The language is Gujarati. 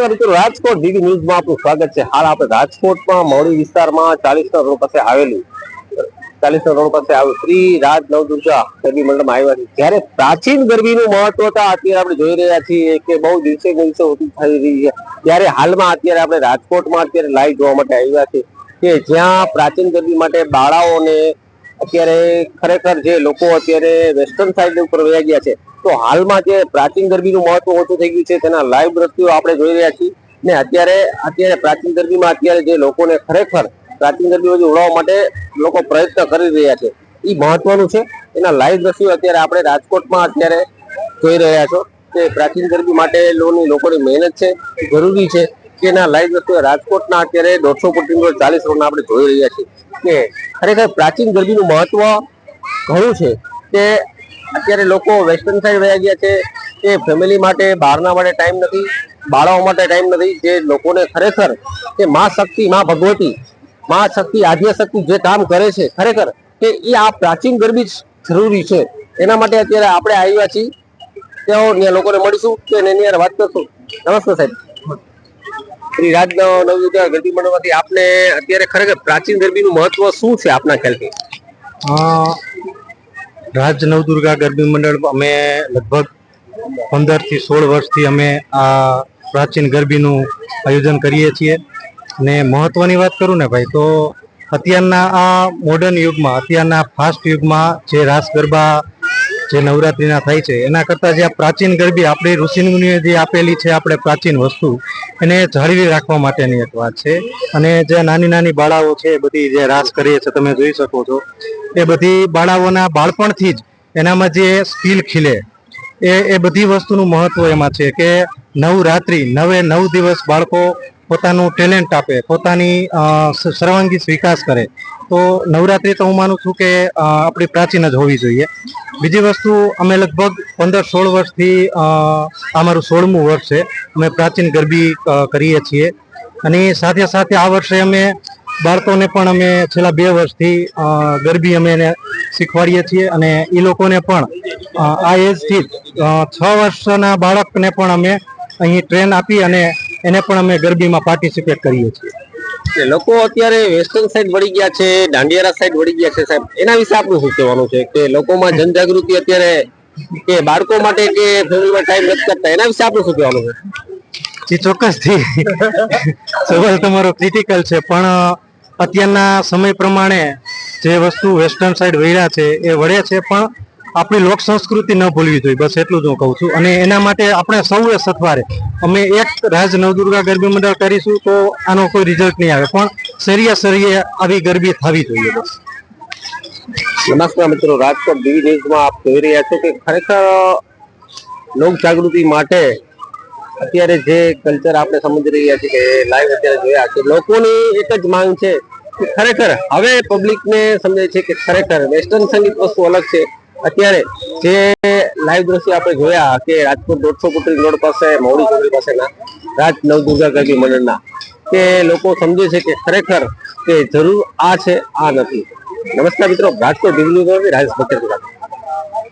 નમસ્કાર મિત્રો, રાજકોટ ડીવી ન્યૂઝમાં આપનું સ્વાગત છે। હાલ આપણે રાજકોટમાં મવડી વિસ્તારમાં 40 રોડ પાસે આવેલું 40 રોડ પાસે આવેલું શ્રી રાજ નવદુર્ગા ગરબી મંડળમાં આવ્યા છે। જ્યારે પ્રાચીન ગરબીનું મહત્વતા અત્યારે આપણે જોઈ રહ્યા છીએ કે બહુ દિવસે દિવસે ઓછી થઈ રહી છે। ત્યારે હાલમાં અત્યારે આપણે રાજકોટમાં અત્યારે લાઈવ જોવા માટે આવ્યા છે કે જ્યાં પ્રાચીન ગરબી માટે બાળાઓને અત્યારે ખરેખર જે લોકો અત્યારે વેસ્ટર્ન સાઈડ ઉપર વહી ગયા છે, તો હાલમાં જે પ્રાચીન ગરબીનું મહત્વ ઓછું થઈ ગયું છે તેના લાઈવ દ્રશ્યો આપણે જોઈ રહ્યા છીએ। ને અત્યારે પ્રાચીન ગરબીમાં અત્યારે જે લોકોને ખરેખર પ્રાચીન ગરબી ઉડાવવા માટે લોકો પ્રયત્ન કરી રહ્યા છે, એ મહત્વનું છે। એના લાઈવ દ્રશ્યો અત્યારે આપણે રાજકોટમાં અત્યારે જોઈ રહ્યા છો કે પ્રાચીન ગરબી માટે લોકોની મહેનત છે, જરૂરી છે કે એના લાઈવ દ્રશ્યો રાજકોટના અત્યારે 150 ફૂટ 40 રોડના આપણે જોઈ રહ્યા છીએ કે ખરેખર પ્રાચીન ગરબીનું મહત્વ ઘણું છે કે અત્યારે લોકો વેસ્ટર્ન સાઈડ વયા ગયા છે કે ફેમિલી માટે બહારના માટે ટાઈમ નથી, બાળાઓ માટે ટાઈમ નથી। જે લોકોને ખરેખર કે માં શક્તિ, માં ભગવતી, માં શક્તિ, આદ્ય શક્તિ જે કામ કરે છે ખરેખર કે એ આ પ્રાચીન ગરબી જરૂરી છે। એના માટે અત્યારે આપણે આવ્યા છીએ, ત્યાં લોકોને મળીશું કે એની યાર વાત કરશું। નમસ્કાર સાહેબ, શ્રી રાજ નવદુર્ગા ગરબી મંડળમાંથી આપને અત્યારે ખરેખર પ્રાચીન ગરબીનું મહત્વ શું છે આપના ખ્યાલથી? રાજ નવદુર્ગા ગરબી મંડળ અમે લગભગ 15 થી 16 વર્ષથી અમે આ પ્રાચીન ગરબીનું આયોજન કરીએ છીએ। ને મહત્વની વાત કરું ને ભાઈ, તો અત્યારના આ મોડર્ન યુગમાં, અત્યારના ફાસ્ટ યુગમાં જે રાસ ગરબા જે નવરાત્રિના થાય છે એના કરતાં જે આ પ્રાચીન ગરબી આપણી ઋષિમુનિએ જે આપેલી છે આપણે પ્રાચીન વસ્તુ, એને જાળવી રાખવા માટેની એક વાત છે। અને જે નાની નાની બાળાઓ છે એ બધી જે રાસ કરીએ છે તમે જોઈ શકો છો, એ બધી બાળાઓના બાળપણથી જ એનામાં જે સ્કિલ ખીલે એ બધી વસ્તુનું મહત્વ એમાં છે કે નવરાત્રિ 9 દિવસ બાળકો પોતાનું ટેલેન્ટ આપે, પોતાની સર્વાંગી વિકાસ કરે। તો નવરાત્રિ તો હું માનું છું કે આપણી પ્રાચીન જ હોવી જોઈએ। બીજી વસ્તુ, અમે લગભગ 15-16 વર્ષથી અમારું 16મું વર્ષ છે, અમે પ્રાચીન ગરબી કરીએ છીએ। અને સાથે સાથે આ વર્ષે અમે બાળકોને પણ અમે છેલ્લા 2 વર્ષથી ગરબી અમે એને શીખવાડીએ છીએ। અને એ લોકોને પણ આ એજથી 6 વર્ષના બાળકને પણ અમે અહીં ટ્રેન આપી અને એને પણ અમે ગરબીમાં પાર્ટિસિપેટ કરીએ છીએ। લોકો અત્યારે વેસ્ટર્ન સાઈડ વળી ગયા છે, દાંડિયારા સાઈડ વળી ગયા છે સાહેબ, એના વિશે આપનું શું કહેવાનું છે કે લોકોમાં જનજાગૃતિ અત્યારે કે બાળકો માટે કે ફેમિલીમાં ટાઈમ નથી કરતા, એના વિશે આપનું શું કહેવાનું છે? જે ચોક્કસથી સવાલ તમારો ક્રિટિકલ છે, પણ અત્યારના સમય પ્રમાણે જે વસ્તુ વેસ્ટર્ન સાઈડ વળ્યા છે એ વળે છે, પણ આપણી લોક સંસ્કૃતિ ન ભૂલવી જોઈએ, બસ એટલું જ હું કહું છું। અને એના માટે આપણે સૌએ સથવારે અમે એક રાજ નવદુર્ગા ગરબી મંડળ કરીશું તો આનો કોઈ રિઝલ્ટ નહીં આવે, પણ સરિયે આવી ગરબી થવી જોઈએ બસ। નમસ્કાર મિત્રો, રાજકોટ ડીવી ન્યૂઝમાં આપ જોઈ રહ્યા છો કે ખરેખર લોક જાગૃતિ માટે અત્યારે જે કલ્ચર આપણે સમજી રહ્યા છીએ કે લાઈવ અત્યારે જોયા છે, લોકોની એક જ માંગ છે કે ખરેખર હવે પબ્લિકને સમજે છે કે ખરેખર વેસ્ટર્ન સંગીત વસ્તુ અલગ છે। અત્યારે જે લાઈવ દ્રશ્ય આપણે જોયા કે રાજકોટ 150 ફૂટ રોડ પાસે મવડી ચોકડી પાસેના રાજ નવદુર્ગા ગરબી મંડળના, કે લોકો સમજે છે કે ખરેખર કે જરૂર આ છે, આ નથી। નમસ્કાર મિત્રો, રાજકોટ ડીવી ન્યૂઝ રાજેશ ભટ્ટ।